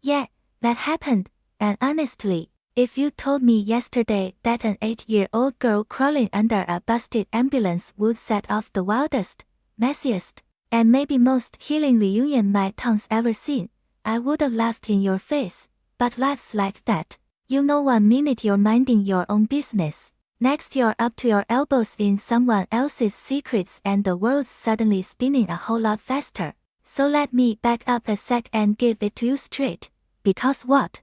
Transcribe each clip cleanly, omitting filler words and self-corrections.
Yeah, that happened, and honestly, if you told me yesterday that an 8-year-old girl crawling under a busted ambulance would set off the wildest, messiest, and maybe most healing reunion my tongue's ever seen, I would've laughed in your face. But life's like that. You know, 1 minute you're minding your own business, next you're up to your elbows in someone else's secrets and the world's suddenly spinning a whole lot faster. So let me back up a sec and give it to you straight. Because what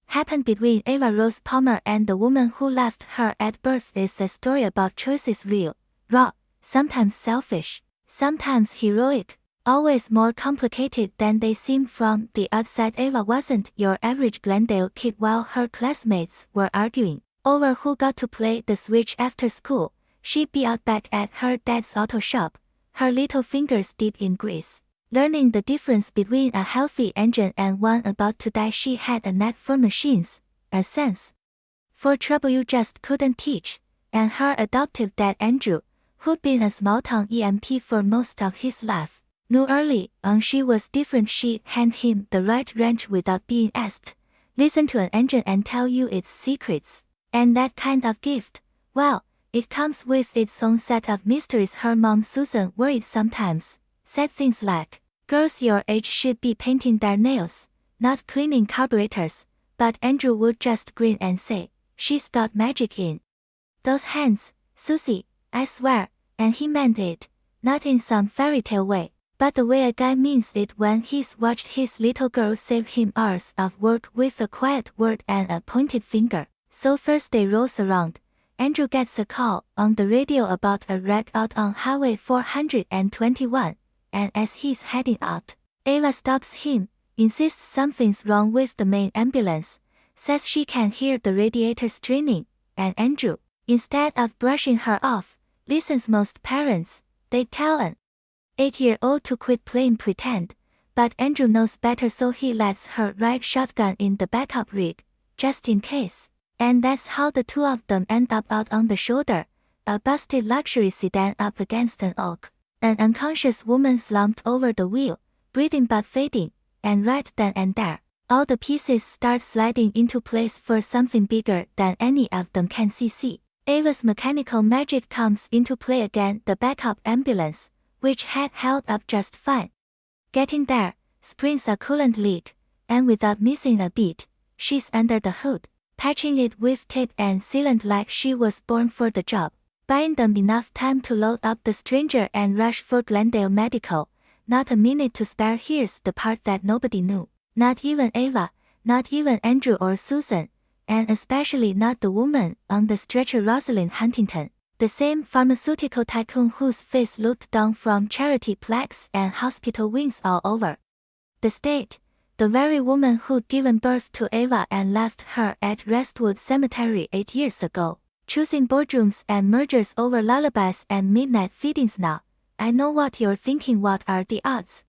happened between Ava Rose Palmer and the woman who left her at birth is a story about choices real, raw, sometimes selfish, sometimes heroic, always more complicated than they seem from the outside. Ava wasn't your average Glendale kid while her classmates were arguing over who got to play the Switch after school. She'd be out back at her dad's auto shop, her little fingers deep in grease, learning the difference between a healthy engine and one about to die. She had a knack for machines, a sense for trouble you just couldn't teach, and her adoptive dad Andrew, who'd been a small-town EMT for most of his life, knew early on she was different. She'd hand him the right wrench without being asked, listen to an engine and tell you its secrets. And that kind of gift, well, it comes with its own set of mysteries. Her mom Susan worried sometimes, said things like, girls your age should be painting their nails, not cleaning carburetors, but Andrew would just grin and say, she's got magic in those hands, Susie, I swear, and he meant it, not in some fairy tale way, but the way a guy means it when he's watched his little girl save him hours of work with a quiet word and a pointed finger. So Thursday rolls around, Andrew gets a call on the radio about a wreck out on Highway 421, and as he's heading out, Ava stops him, insists something's wrong with the main ambulance, says she can hear the radiator straining, and Andrew, instead of brushing her off, listens. Most parents, they tell an 8-year-old to quit playing pretend, but Andrew knows better, so he lets her ride shotgun in the backup rig, just in case. And that's how the two of them end up out on the shoulder, a busted luxury sedan up against an oak, an unconscious woman slumped over the wheel, breathing but fading, and right then and there, all the pieces start sliding into place for something bigger than any of them can see. Ava's mechanical magic comes into play again. The backup ambulance, which had held up just fine, getting there, springs a coolant leak, and without missing a beat, she's under the hood, patching it with tape and sealant like she was born for the job, buying them enough time to load up the stranger and rush for Glendale Medical. Not a minute to spare. Here's the part that nobody knew, not even Ava, not even Andrew or Susan, and especially not the woman on the stretcher, Rosalind Huntington, the same pharmaceutical tycoon whose face looked down from charity plaques and hospital wings all over the state. The very woman who'd given birth to Ava and left her at Restwood Cemetery 8 years ago, choosing boardrooms and mergers over lullabies and midnight feedings. Now, I know what you're thinking. What are the odds?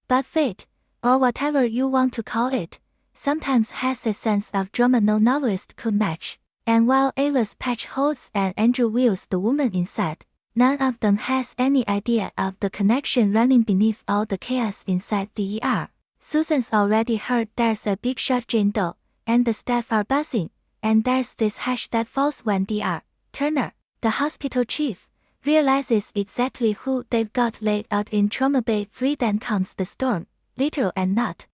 But fate, or whatever you want to call it, sometimes has a sense of drama no novelist could match. And while Ava's patch holds and Andrew wheels the woman inside, none of them has any idea of the connection running beneath all the chaos inside the ER. Susan's already heard there's a big shot Jane Doe, and the staff are buzzing, and there's this hush that falls when Dr. Turner, the hospital chief, realizes exactly who they've got laid out in Trauma Bay 3. Then comes the storm, literal and not.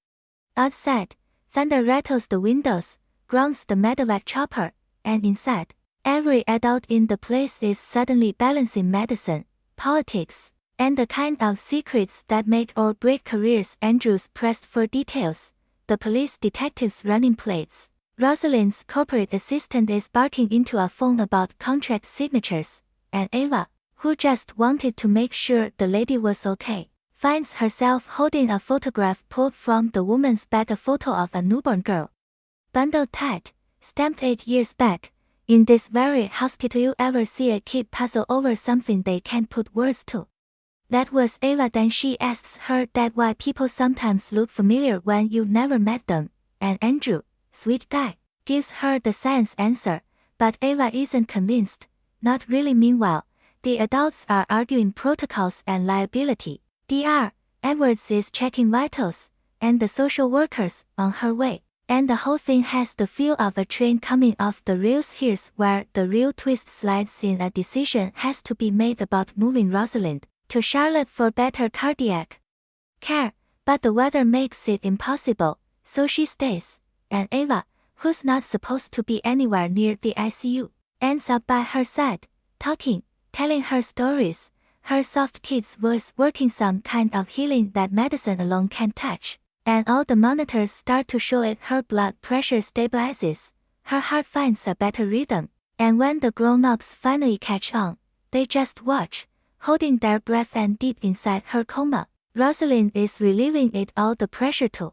Outside, thunder rattles the windows, grounds the medevac chopper, and inside, every adult in the place is suddenly balancing medicine, politics, and the kind of secrets that make or break careers. Andrew's pressed for details, the police detective's running plates. Rosalind's corporate assistant is barking into a phone about contract signatures, and Ava, who just wanted to make sure the lady was okay, finds herself holding a photograph pulled from the woman's bag, a photo of a newborn girl, bundled tight, stamped 8 years back. In this very hospital you ever see a kid puzzle over something they can't put words to? That was Ava. Then she asks her dad why people sometimes look familiar when you never met them, and Andrew, sweet guy, gives her the science answer, but Ava isn't convinced, not really. Meanwhile, the adults are arguing protocols and liability. Dr. Edwards is checking vitals, and the social workers on her way. And the whole thing has the feel of a train coming off the rails. Here's where the real twist slides in. A decision has to be made about moving Rosalind to Charlotte for better cardiac care, but the weather makes it impossible, so she stays, and Ava, who's not supposed to be anywhere near the ICU, ends up by her side, talking, telling her stories, her soft kid's voice working some kind of healing that medicine alone can't touch. And all the monitors start to show it. Her blood pressure stabilizes, her heart finds a better rhythm, and when the grown-ups finally catch on, they just watch, holding their breath, and deep inside her coma, Rosalind is relieving it all, the pressure to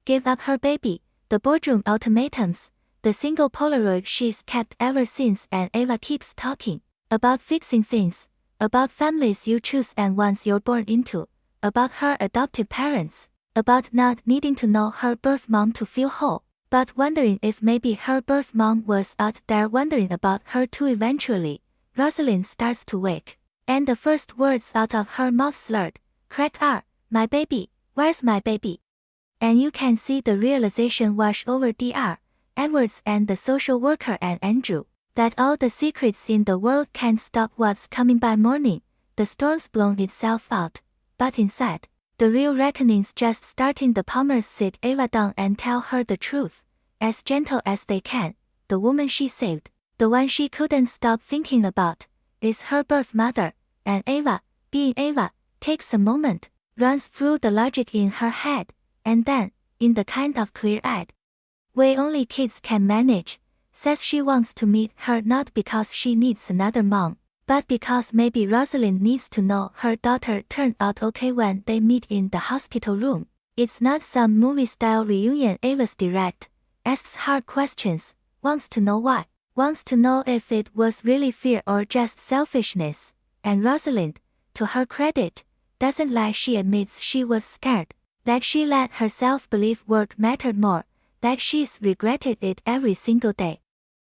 give up her baby, the boardroom ultimatums, the single Polaroid she's kept ever since, and Ava keeps talking about fixing things, about families you choose and ones you're born into, about her adoptive parents, about not needing to know her birth mom to feel whole, but wondering if maybe her birth mom was out there wondering about her too. Eventually, Rosalind starts to wake, and the first words out of her mouth slurred, cracked are, "My baby, where's my baby?" And you can see the realization wash over Dr. Edwards and the social worker and Andrew, that all the secrets in the world can't stop what's coming. By morning, the storm's blown itself out, but inside, the real reckoning's just starting. The Palmers sit Ava down and tell her the truth, as gentle as they can. The woman she saved, the one she couldn't stop thinking about, is her birth mother, and Ava, being Ava, takes a moment, runs through the logic in her head, and then, in the kind of clear-eyed way only kids can manage, says she wants to meet her not because she needs another mom, but because maybe Rosalind needs to know her daughter turned out okay. When they meet in the hospital room, it's not some movie-style reunion. Ava's direct, asks hard questions, wants to know why, wants to know if it was really fear or just selfishness, and Rosalind, to her credit, doesn't lie. She admits she was scared, that she let herself believe work mattered more, that she's regretted it every single day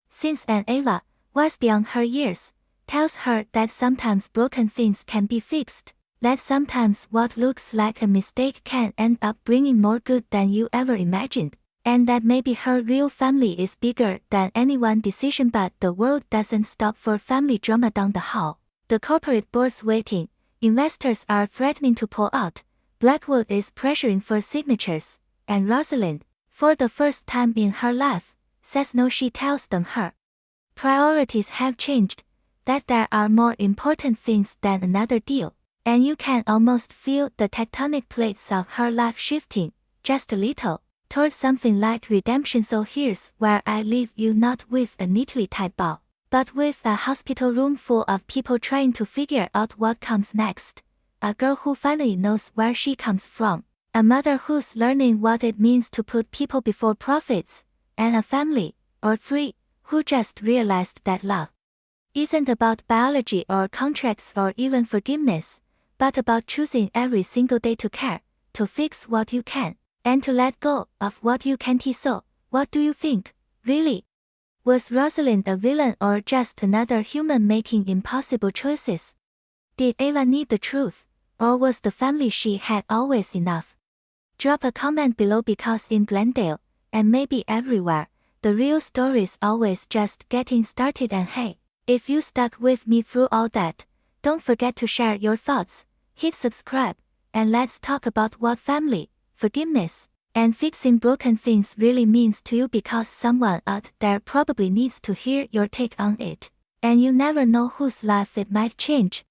since. And Ava, was beyond her years, tells her that sometimes broken things can be fixed, that sometimes what looks like a mistake can end up bringing more good than you ever imagined, and that maybe her real family is bigger than any one decision. But the world doesn't stop for family drama. Down the hall, the corporate board's waiting, investors are threatening to pull out, Blackwood is pressuring for signatures, and Rosalind, for the first time in her life, says no. She tells them her priorities have changed, that there are more important things than another deal, and you can almost feel the tectonic plates of her life shifting, just a little, towards something like redemption. So here's where I leave you, not with a neatly tied bow, but with a hospital room full of people trying to figure out what comes next, a girl who finally knows where she comes from, a mother who's learning what it means to put people before profits, and a family, or three, who just realized that love isn't about biology or contracts or even forgiveness, but about choosing every single day to care, to fix what you can, and to let go of what you can't. So, what do you think, really? Was Rosalind a villain or just another human making impossible choices? Did Ava need the truth, or was the family she had always enough? Drop a comment below, because in Glendale, and maybe everywhere, the real story's always just getting started. And hey, if you stuck with me through all that, don't forget to share your thoughts, hit subscribe, and let's talk about what family, forgiveness, and fixing broken things really means to you, because someone out there probably needs to hear your take on it, and you never know whose life it might change.